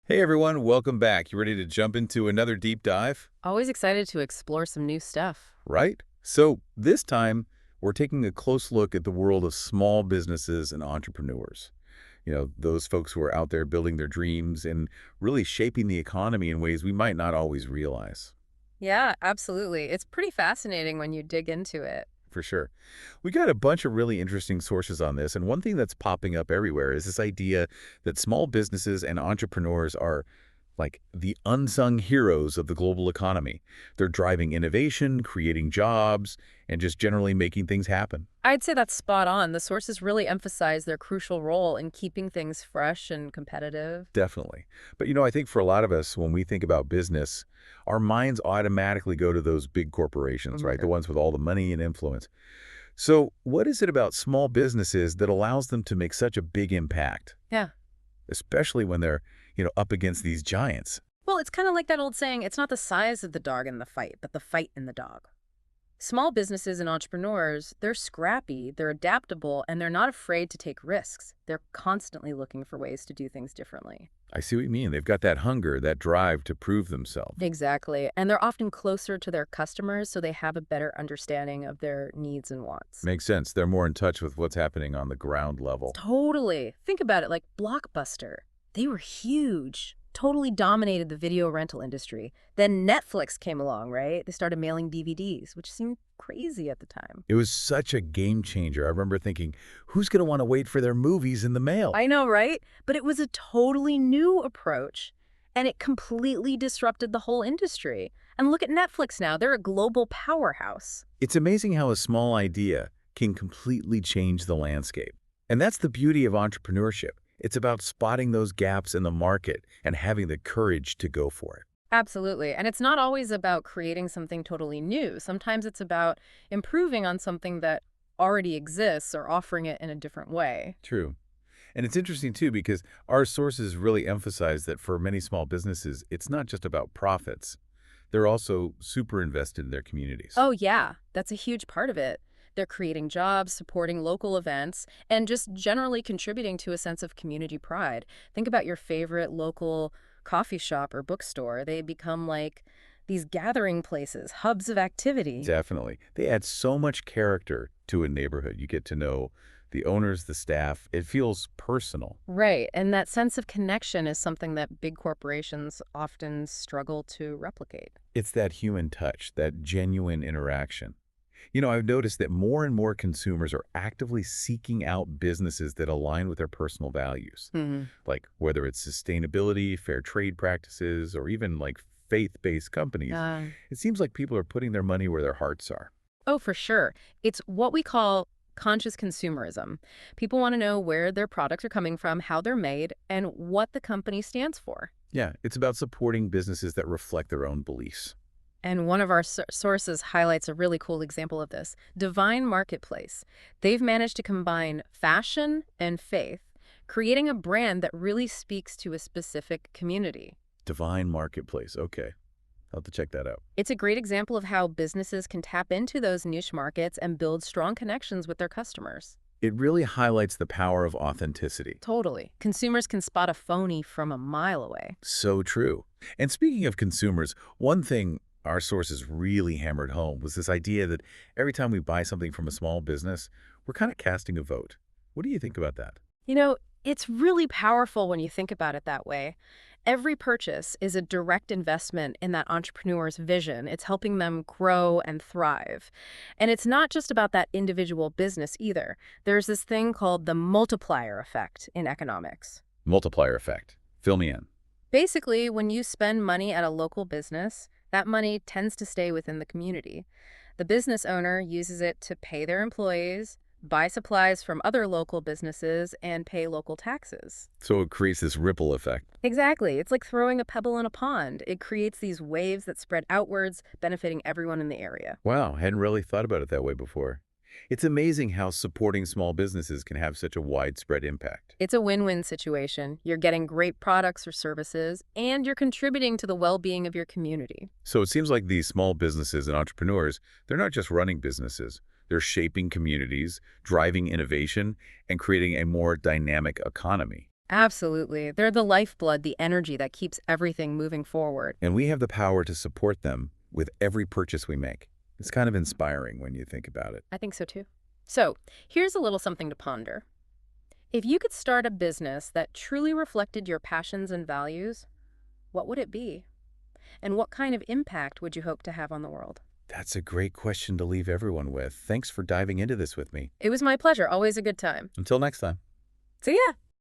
Hey everyone, welcome back. You ready to jump into another deep dive? Always excited to explore some new stuff. Right? So this time, we're taking a close look at the world of small businesses and entrepreneurs. Those folks who are out there building their dreams and really shaping the economy in ways we might not always realize. Yeah, absolutely. It's pretty fascinating when you dig into it. For sure. We got a bunch of really interesting sources on this, and one thing that's popping up everywhere is this idea that small businesses and entrepreneurs are like the unsung heroes of the global economy. They're driving innovation, creating jobs, and just generally making things happen. I'd say that's spot on. The sources really emphasize their crucial role in keeping things fresh and competitive. Definitely. But I think for a lot of us, when we think about business, our minds automatically go to those big corporations, right? The Sure. ones with all the money and influence. So what is it about small businesses that allows them to make such a big impact, Yeah. especially when they're, up against these giants? Well, it's kind of like that old saying, it's not the size of the dog in the fight, but the fight in the dog. Small businesses and entrepreneurs, they're scrappy, they're adaptable, and they're not afraid to take risks. They're constantly looking for ways to do things differently. I see what you mean. They've got that hunger, that drive to prove themselves. Exactly. And they're often closer to their customers, so they have a better understanding of their needs and wants. Makes sense. They're more in touch with what's happening on the ground level. Totally. Think about it like Blockbuster. They were huge, totally dominated the video rental industry. Then Netflix came along, right? They started mailing DVDs, which seemed crazy at the time. It was such a game changer. I remember thinking, who's going to want to wait for their movies in the mail? I know, right? But it was a totally new approach, and it completely disrupted the whole industry. And look at Netflix now. They're a global powerhouse. It's amazing how a small idea can completely change the landscape. And that's the beauty of entrepreneurship. It's about spotting those gaps in the market and having the courage to go for it. Absolutely. And it's not always about creating something totally new. Sometimes it's about improving on something that already exists or offering it in a different way. True. And it's interesting, too, because our sources really emphasize that for many small businesses, it's not just about profits. They're also super invested in their communities. Oh, yeah, that's a huge part of it. They're creating jobs, supporting local events, and just generally contributing to a sense of community pride. Think about your favorite local coffee shop or bookstore. They become like these gathering places, hubs of activity. Definitely. They add so much character to a neighborhood. You get to know the owners, the staff. It feels personal. Right. And that sense of connection is something that big corporations often struggle to replicate. It's that human touch, that genuine interaction. I've noticed that more and more consumers are actively seeking out businesses that align with their personal values, Hmm. like whether it's sustainability, fair trade practices, or even like faith-based companies. Uh, It seems like people are putting their money where their hearts are. oh, for sure. It's what we call conscious consumerism. People want to know where their products are coming from, how they're made, and what the company stands for. Yeah, it's about supporting businesses that reflect their own beliefs. And one of our sources highlights a really cool example of this. Divine Marketplace. They've managed to combine fashion and faith, creating a brand that really speaks to a specific community. Divine Marketplace. Okay, I'll have to check that out. It's a great example of how businesses can tap into those niche markets and build strong connections with their customers. It really highlights the power of authenticity. Totally. Consumers can spot a phony from a mile away. So true. And speaking of consumers, one thing our sources really hammered home was this idea that every time we buy something from a small business, we're kind of casting a vote. What do you think about that? You know, it's really powerful when you think about it that way. Every purchase is a direct investment in that entrepreneur's vision. It's helping them grow and thrive. And it's not just about that individual business either. There's this thing called the multiplier effect in economics. Multiplier effect. Fill me in. Basically, when you spend money at a local business, that money tends to stay within the community. The business owner uses it to pay their employees, buy supplies from other local businesses, and pay local taxes. So it creates this ripple effect. Exactly. It's like throwing a pebble in a pond. It creates these waves that spread outwards, benefiting everyone in the area. Wow, hadn't really thought about it that way before. It's amazing how supporting small businesses can have such a widespread impact. It's a win-win situation. You're getting great products or services, and you're contributing to the well-being of your community. So it seems like these small businesses and entrepreneurs, they're not just running businesses. They're shaping communities, driving innovation, and creating a more dynamic economy. Absolutely. They're the lifeblood, the energy that keeps everything moving forward. And we have the power to support them with every purchase we make. It's kind of inspiring when you think about it. I think so too. So, here's a little something to ponder. If you could start a business that truly reflected your passions and values, what would it be? And what kind of impact would you hope to have on the world? That's a great question to leave everyone with. Thanks for diving into this with me. It was my pleasure. Always a good time. Until next time. See ya!